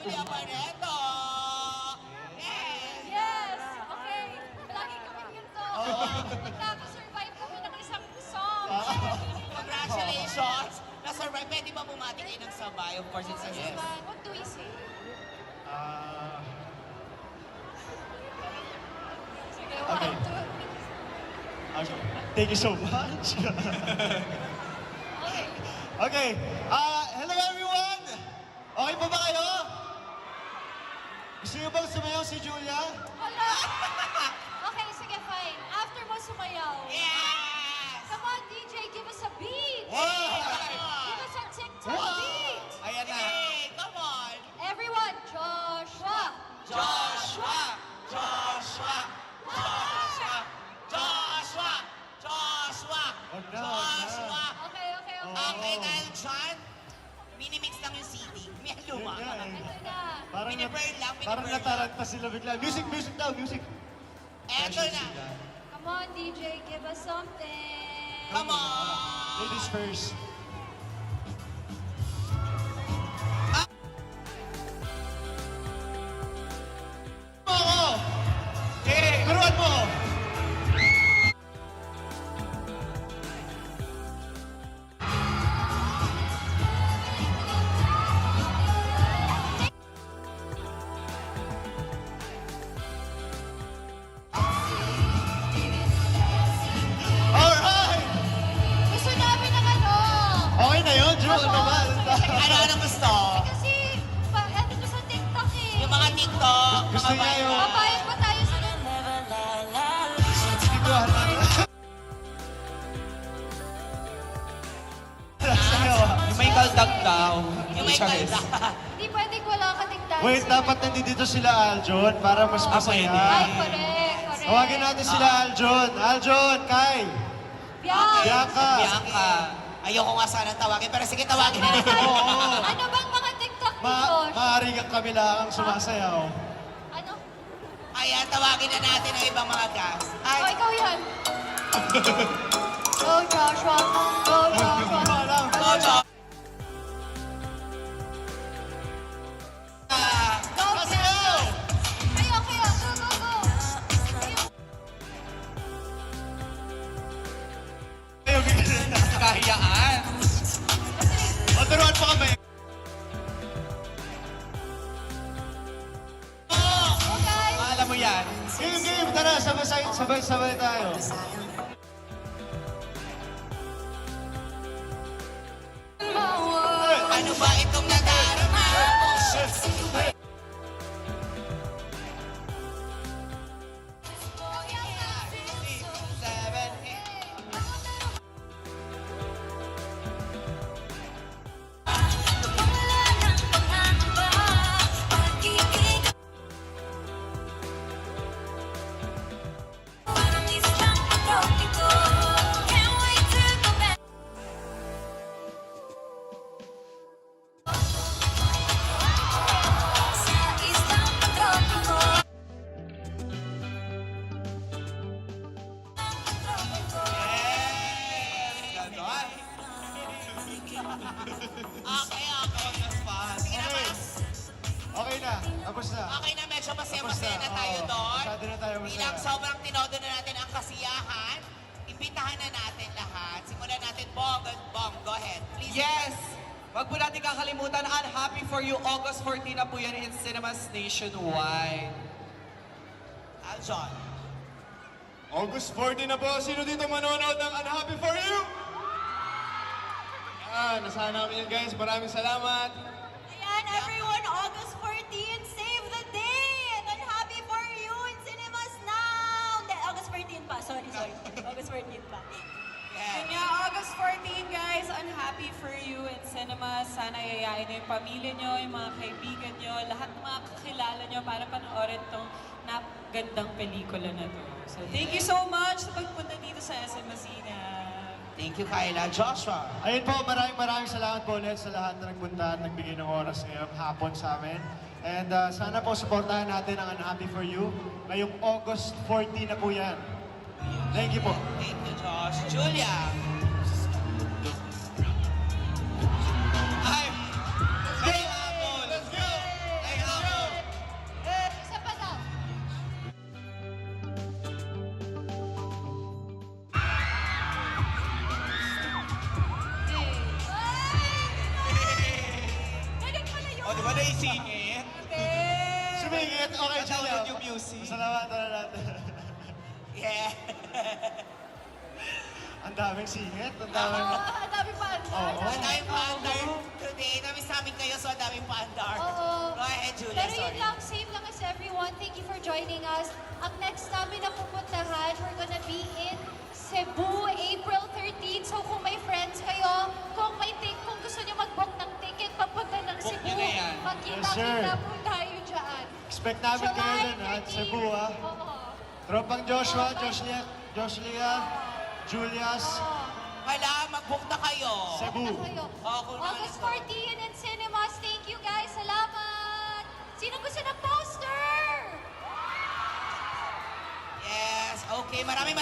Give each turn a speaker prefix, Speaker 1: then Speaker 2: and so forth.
Speaker 1: Julia Barreto! Yes!
Speaker 2: Yes! Okay. Lagi kami ganito. Nagkakasurvive kami ng isang song.
Speaker 1: Congratulations! Na-survive. Pwede ba bumati kayo ng sabay? Of course, it's a yes.
Speaker 2: What do we say? Sige,
Speaker 3: Okay.
Speaker 2: 1, 2.
Speaker 3: Okay. Thank you so much.
Speaker 2: Okay.
Speaker 3: Okay. Hello everyone! Okay pa ba kayo? Gusto niyo bang sumayaw si Julia?
Speaker 2: Wala. Okay, sige, fine. After mo sumayaw.
Speaker 1: Yes!
Speaker 2: Come on, DJ, give us a beat.
Speaker 3: Wow!
Speaker 2: Give us a TikTok
Speaker 3: Wow!
Speaker 2: beat.
Speaker 1: Ayan na. Hey, come on!
Speaker 2: Everyone, Joshua.
Speaker 1: Joshua! Joshua! Joshua! Joshua! Joshua!
Speaker 3: Wag na, wag na.
Speaker 1: Joshua!
Speaker 2: Okay, okay, okay.
Speaker 1: Okay, dahil dyan, minimix lang yung CD. May luma.
Speaker 3: Yun nga eh.
Speaker 2: Ito na.
Speaker 3: Parang,
Speaker 1: Piniburn lang,
Speaker 3: parang
Speaker 1: piniburn
Speaker 3: nataranta sila bigla. Music, music daw, music.
Speaker 1: Eto na.
Speaker 2: Come on, DJ, give us something.
Speaker 1: Come on!
Speaker 3: Ladies first. Ako!
Speaker 1: Hey!
Speaker 3: Turuan mo! Alright!
Speaker 2: Gusto namin ng ano.
Speaker 3: Okay na yun, Jewel
Speaker 2: Ako,
Speaker 3: naman.
Speaker 1: Ano gusto?
Speaker 2: Kasi, ano ko sa TikTok eh.
Speaker 1: Yung mga TikTok,
Speaker 3: Gusto
Speaker 1: mga
Speaker 3: niya yung-
Speaker 1: viral.
Speaker 2: Papayag pa tayo sa
Speaker 3: Tiguan natin. Sayo.
Speaker 4: Yung may kaldag daw.
Speaker 1: Yung may kalda.
Speaker 2: Hindi pwedeng wala ka TikTok.
Speaker 3: Wait, dapat nandito sila Aljon para mas masaya.
Speaker 4: pwede.
Speaker 2: Ay, correct, correct.
Speaker 3: Tawagin natin sila Aljon. Aljon, Kai,
Speaker 2: Bianca.
Speaker 3: Bianca.
Speaker 1: Bianca. Ayoko nga sana tawagin, pero sige tawagin na natin.
Speaker 2: Ano bang mga TikTok ni Josh?
Speaker 3: Maaari kang kami lang ang sumasayaw.
Speaker 2: Ano?
Speaker 1: Ayan, tawagin na natin ang ibang mga cast.
Speaker 2: Oh,
Speaker 1: Ay,
Speaker 2: ikaw yan. Go, Joshua. Go, Joshua.
Speaker 3: Alam.
Speaker 1: go, Jo.
Speaker 2: Go,
Speaker 3: Sasayaw!
Speaker 2: Kayo, kayo. Go, go, go.
Speaker 3: Ayaw, bigyan na.
Speaker 4: Kahiyaan.
Speaker 3: O, turuan mo kami.
Speaker 2: Oh, guys.
Speaker 4: Alam mo yan.
Speaker 3: Game, game. Tara, sabay tayo.
Speaker 1: Ano ba itong nadarama? Seven, eight. Yes! Ganon. Okay, ako. Sige na,
Speaker 3: Okay.
Speaker 1: Mas.
Speaker 3: Okay na, tapos na.
Speaker 1: Okay na, medyo masaya
Speaker 3: Tapos na,
Speaker 1: na tayo
Speaker 3: oo.
Speaker 1: doon.
Speaker 3: Masyado na tayo masaya.
Speaker 1: Bilang sobrang tinodo na natin ang kasiyahan, imbitahan na natin lahat. Simulan natin, Bong. Bong, go ahead. Please.
Speaker 4: Yes! Wag po natin kakalimutan, Unhappy for You, August 14 na po yan in cinemas nationwide.
Speaker 1: Aljon.
Speaker 3: August 14 na po. Sino dito manonood ng Unhappy for You? Nasahan namin yan guys. Maraming salamat.
Speaker 5: Ayan, everyone, August 14, save the day! And happy for you in cinemas now! Hindi, August 14 pa, sorry. August 14 pa.
Speaker 1: Yes.
Speaker 6: Yeah, August 14, guys, Unhappy for You in cinemas. Sana yayain niyo yung pamilya niyo, yung mga kaibigan niyo, lahat ng mga kakilala niyo para panoorin tong napagandang pelikula na to. So, thank you so much sa pagpunta dito sa SM Masina.
Speaker 1: Thank you, Kyla. Joshua.
Speaker 3: Ayun po, maraming salamat po ulit sa lahat na nagpunta at nagbigay ng oras ngayong hapon sa amin. And sana po supportahan natin ang Unhappy for You. Ngayong August 14 na po yan. Thank you po.
Speaker 1: Thank you, Josh. Julia. Ay! Ay, hapon. Let's go! Ay,
Speaker 3: natin.
Speaker 1: Yeah.
Speaker 3: Ang daming singit, ang
Speaker 2: Oo,
Speaker 3: daming...
Speaker 2: ang dami pa.
Speaker 3: Oo.
Speaker 1: Ang daming pa-andar today. Namiss namin kayo, so ang daming pa-andar.
Speaker 2: Oo.
Speaker 1: Go ahead, Julia,
Speaker 2: Pero yun
Speaker 1: sorry.
Speaker 2: lang, same lang as everyone. Thank you for joining us. Ang next namin na pupuntahan, we're gonna be in Cebu, April 13. So kung may friends kayo, kung gusto nyo mag-book ng ticket papunta ng
Speaker 4: Book
Speaker 2: Cebu,
Speaker 4: nyo na yan.
Speaker 2: magkita-kita
Speaker 3: Yes, sir.
Speaker 2: po tayo dyan.
Speaker 3: Expect namin kayo
Speaker 2: July
Speaker 3: dun, ha?
Speaker 2: 13.
Speaker 3: Cebu, ha?
Speaker 2: Oo.
Speaker 3: Tropang Joshua, Joslia, Julius,
Speaker 1: Hala, mag-book na kayo.
Speaker 3: Cebu.
Speaker 2: Punta kayo.
Speaker 1: Oo, kung
Speaker 2: August
Speaker 1: naalis
Speaker 2: 14 in cinemas. Thank you guys. Salamat. Sino gusto ng poster?
Speaker 1: Yes, okay. Maraming